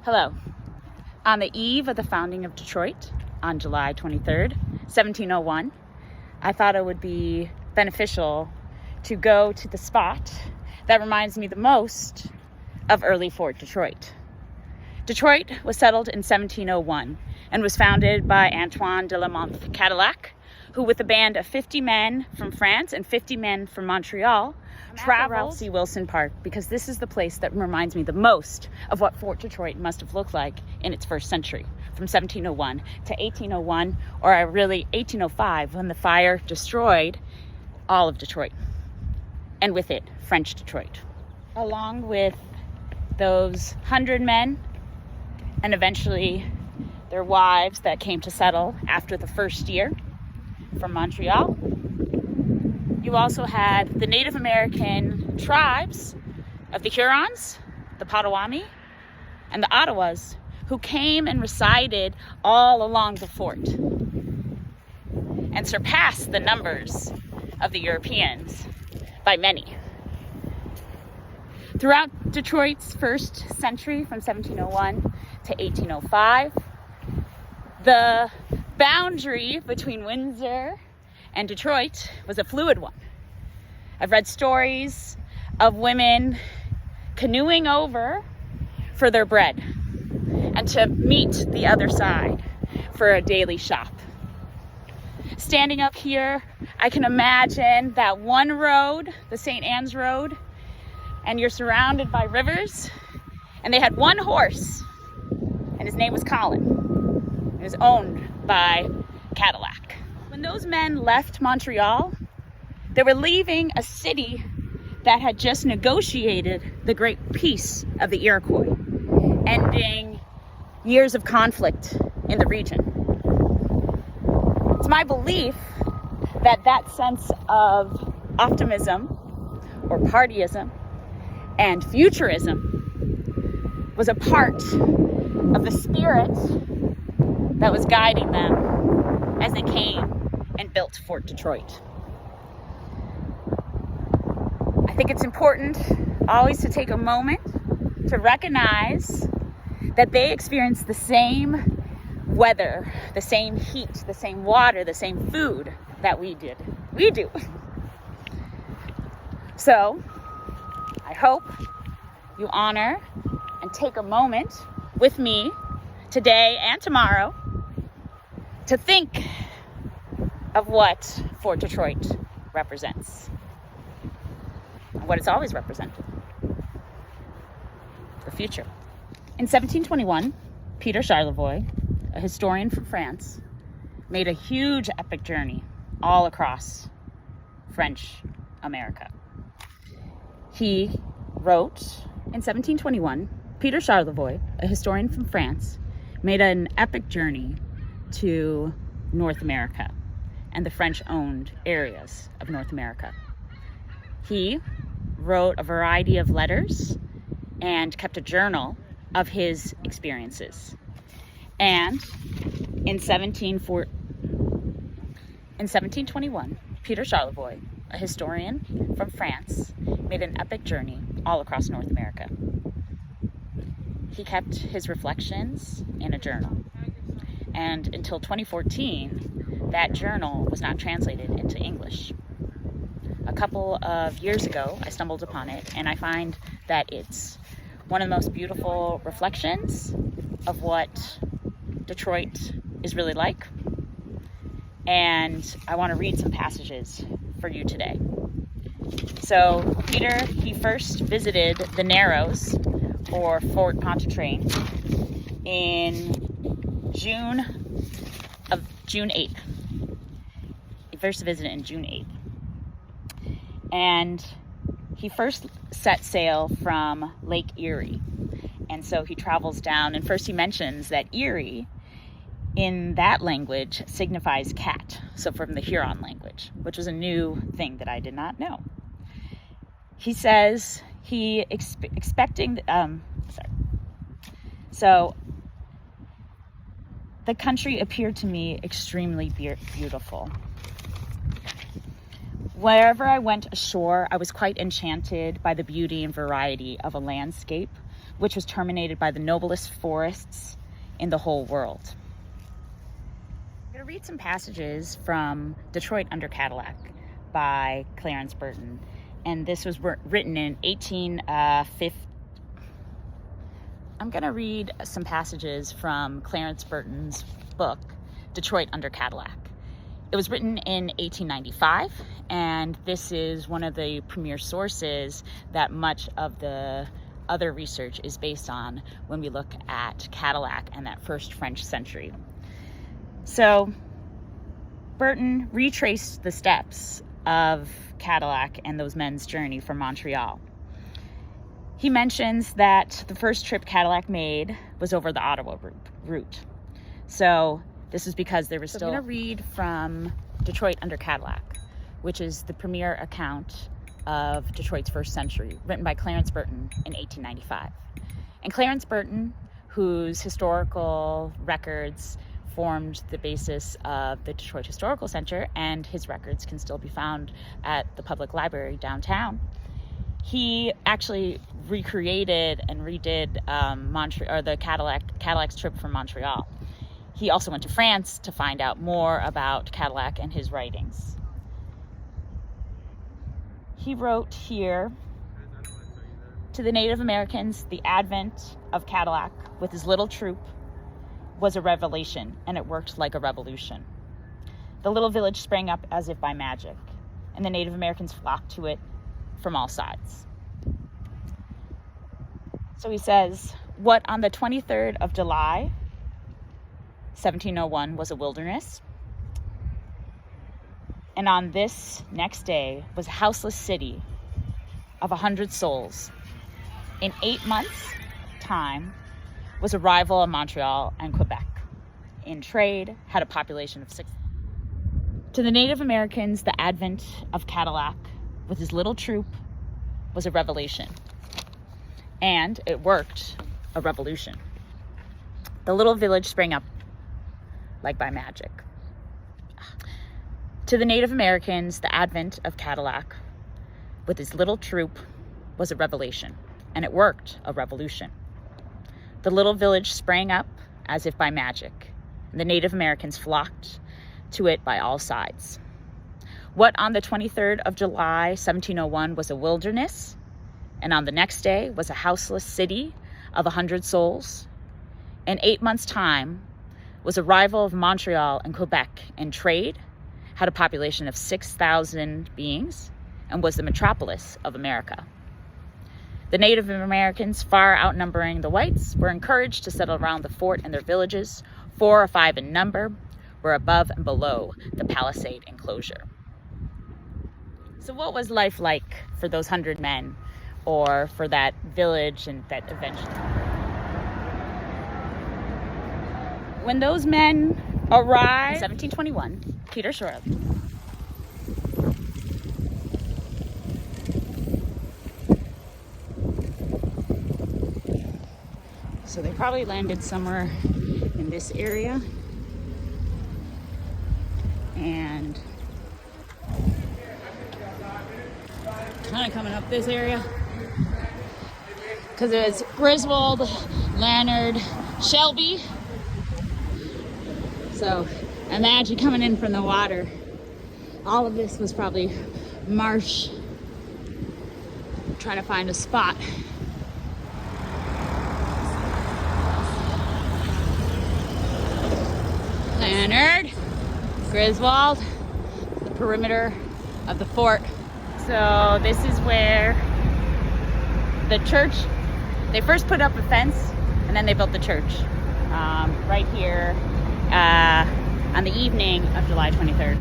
Hello. On the eve of the founding of Detroit, on July 23rd, 1701, I thought it would be beneficial to go to the spot that reminds me the most of early Fort Detroit. Detroit was settled in 1701 and was founded by Antoine de la Monthe Cadillac, who with a band of 50 men from France and 50 men from Montreal traveled Ralph C. Wilson Park, because this is the place that reminds me the most of what Fort Detroit must have looked like in its first century, from 1701 to 1801, or really 1805, when the fire destroyed all of Detroit, and with it, French Detroit. Along with those 100 men, and eventually their wives that came to settle after the first year from Montreal, you also had the Native American tribes of the Hurons, the Potawatomi, and the Ottawas, who came and resided all along the fort and surpassed the numbers of the Europeans by many. Throughout Detroit's first century, from 1701 to 1805, the boundary between Windsor and Detroit was a fluid one. I've read stories of women canoeing over for their bread and to meet the other side for a daily shop. Standing up here, I can imagine that one road, the St. Anne's Road, and you're surrounded by rivers, and they had one horse, and his name was Colin. It was owned by Cadillac. When those men left Montreal, they were leaving a city that had just negotiated the Great Peace of the Iroquois, ending years of conflict in the region. It's my belief that that sense of optimism or partyism and futurism was a part of the spirit that was guiding them as they came and built Fort Detroit. I think it's important always to take a moment to recognize that they experienced the same weather, the same heat, the same water, the same food that we do. So, I hope you honor and take a moment with me today and tomorrow to think of what Fort Detroit represents, and what it's always represented, the future. In 1721, Peter Charlevoix, a historian from France, made a huge epic journey all across French America. He wrote in 1721, Peter Charlevoix, a historian from France, made an epic journey to North America and the French-owned areas of North America. He wrote a variety of letters and kept a journal of his experiences. And in 1721, Peter Charlevoix, a historian from France, made an epic journey all across North America. He kept his reflections in a journal. And until 2014, that journal was not translated into English. A couple of years ago, I stumbled upon it, and I find that it's one of the most beautiful reflections of what Detroit is really like. And I want to read some passages for you today. So Peter, he first visited the Narrows, or Fort Pontchartrain, in June 8th. He first visited in June 8th. And he first set sail from Lake Erie. And so he travels down, and first he mentions that Erie, in that language, signifies cat. So from the Huron language, which was a new thing that I did not know. He says he So the country appeared to me extremely beautiful. Wherever I went ashore, I was quite enchanted by the beauty and variety of a landscape which was terminated by the noblest forests in the whole world. I'm going to read some passages from Detroit Under Cadillac by Clarence Burton. And this was written in 1850. I'm going to read some passages from Clarence Burton's book, Detroit Under Cadillac. It was written in 1895, and this is one of the premier sources that much of the other research is based on when we look at Cadillac and that first French century. So Burton retraced the steps of Cadillac and those men's journey from Montreal. He mentions that the first trip Cadillac made was over the Ottawa route. So this is because there was still... I'm going to read from Detroit Under Cadillac, which is the premier account of Detroit's first century, written by Clarence Burton in 1895. And Clarence Burton, whose historical records formed the basis of the Detroit Historical Center, and his records can still be found at the public library downtown, he actually recreated and redid the Cadillac's trip from Montreal. He also went to France to find out more about Cadillac and his writings. He wrote here, to the Native Americans, the advent of Cadillac with his little troop was a revelation, and it worked like a revolution. The little village sprang up as if by magic, and the Native Americans flocked to it from all sides. So he says, what on the 23rd of July, 1701 was a wilderness, and on this next day was a houseless city of 100 souls. In 8 months' time was a rival of Montreal and Quebec. In trade, had a population of 6. To the Native Americans, the advent of Cadillac with his little troop was a revelation, and it worked a revolution. The little village sprang up like by magic. To the Native Americans, the advent of Cadillac with his little troop was a revelation, and it worked a revolution. The little village sprang up as if by magic, and the Native Americans flocked to it by all sides. What on the 23rd of July, 1701 was a wilderness, and on the next day was a houseless city of 100 souls. In 8 months' time was a rival of Montreal and Quebec in trade, had a population of 6,000 beings, and was the metropolis of America. The Native Americans, far outnumbering the whites, were encouraged to settle around the fort and their villages, 4 or 5 in number, were above and below the palisade enclosure. So what was life like for those 100 men, or for that village and that eventually? When those men arrived in 1721, Peter Shorely. So they probably landed somewhere in this area. And kind of coming up this area. Because it was Griswold, Leonard, Shelby. So imagine coming in from the water. All of this was probably marsh. Trying to find a spot. Leonard, Griswold, the perimeter of the fort. So this is where the church, they first put up a fence and then they built the church right here on the evening of July 23rd.